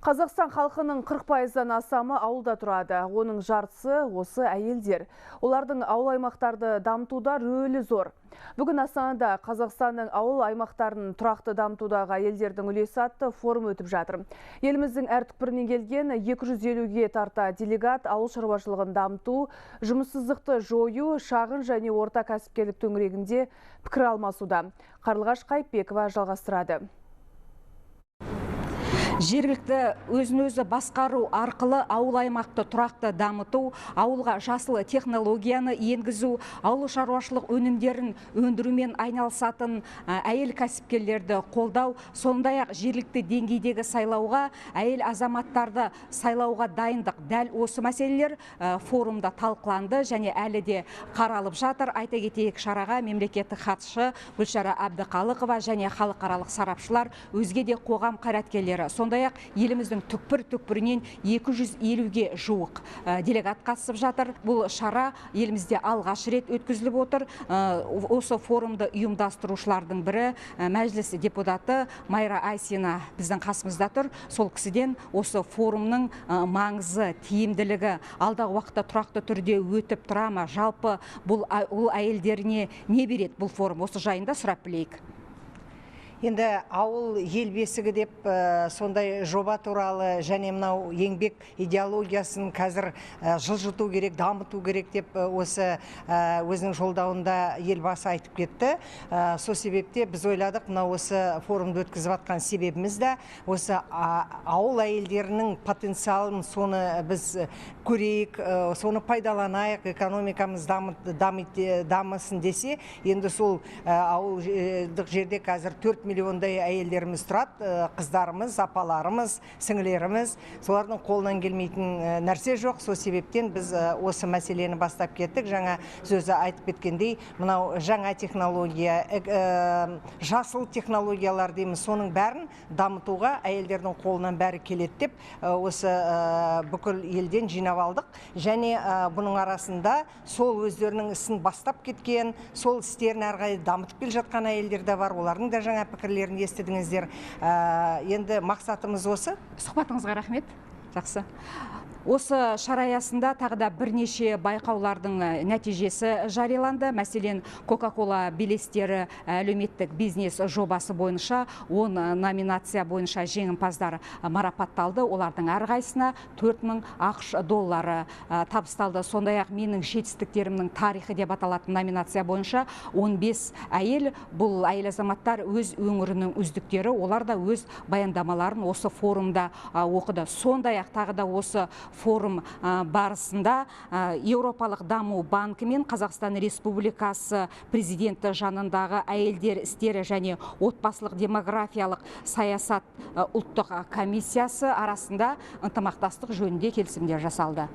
Қазақстан халқының 40%-дан асамы ауылда тұрады. Оның жартысы осы әйелдер. Олардың ауыл аймақтарды дамытуда рөлі зор. Бүгін Астанада Қазақстанның ауыл аймақтарын тұрақты дамытудағы әйелдердің үлесі атты форум өтіп жатыр. Еліміздің әр түкпірінен келген 250-ге тарта делегат ауыл шаруашылығын дамыту, жұмыссыздықты жою, шағын және орта кәсіпкерлік төңірегінде пікір алмасуда. Қарлығаш Қайыпбекова жалғастырады. Жергілікті өзін-өзі басқару арқылы ауыл аймақты тұрақты дамыту, ауылға жасыл технологияны енгізу, ауыл шаруашылық өнімдерін өндірумен айналысатын әйел кәсіпкерлерді қолдау, сондай-ақ жергілікті деңгейдегі сайлауға, әйел азаматтарды сайлауға дайындық. Дәл осы мәселелер форумда талқыланды және әлі де қаралып жатыр. Айта кетейік, шараға мемлекеттік хатшы Гүлшара Әбдіқалықова және халықаралық сарапшылар, өзге де қоғам қайраткерлері, сондай-ақ еліміздің түкпір-түкпірінен 250-ге жуық делегат қатысып жатыр. Бұл шара елімізде алғаш рет өткізіліп отыр. Осы форумды ұйымдастырушылардың бірі мәжіліс депутаты Майра Айсина біздің қасымызда тұр. Сол кісіден осы форумның маңызы, тиімділігі, алдағы уақытта тұрақты түрде өтіп тұра ма, жалпы бұл әйелдеріне не береді бұл форум? Осы жайында сұрап білейік. Енді ауыл ел бесігі деп сондай жоба туралы және мынау еңбек идеологиясын қазір жылжыту керек, дамыту керек деп осы өзінің жолдауында елбасы айтып кетті. Сол себепте біз ойладық, мынау осы форумды өткізіп жатқан себебіміз де осы ауыл әйелдерінің потенциалын соны біз көрейік, соны пайдаланайық, экономикамыз дамысын десе, енді сол ауылдық жерде қазір 4 миллиондай әйелдеріміз тұрады, қыздарымыз, апаларымыз, сіңілеріміз, солардың қолынан келмейтін нәрсе жоқ. Сол себептен біз осы мәселені бастап кеттік. Жаңа сөзі айтып кеткендей, мынау жаңа технология, жасыл технологиялар дейміз, соның бәрін дамытуға әйелдердің қолынан бәрі келеді деп осы бүкіл елден жинап алдық. Және бұның арасында сол өздерінің ісін бастап кеткен, сол істерін әрі дамытып келе жатқан әйелдер де бар. Олардың да жаңа пікірлерін естідіңіздер. Енді мақсатымыз осы. Сұхбатыңызға рахмет. Жақсы. Осы шара аясында тағы да бірнеше байқаулардың нәтижесі жарияланды. Мәселен, Coca-Cola белестері әлеуметтік бизнес жобасы бойынша 10 номинация бойынша жеңімпаздар марапатталды. Олардың әрқайсысына 4000 ақш доллары табысталды. Сондай-ақ менің жетістіктерімнің тарихы деп аталатын номинация бойынша 15 әйел, бұл әйел азаматтар өз өңірінің үздіктері, олар да өз баяндамаларын осы форумда оқыды. Сондай-ақ тағы да осы форум барысында Еуропалық даму банкі мен Қазақстан Республикасы президенті жанындағы әйелдер істері және отбасылық демографиялық саясат ұлттық комиссиясы арасында ынтымақтастық жөнінде келісімдер жасалды.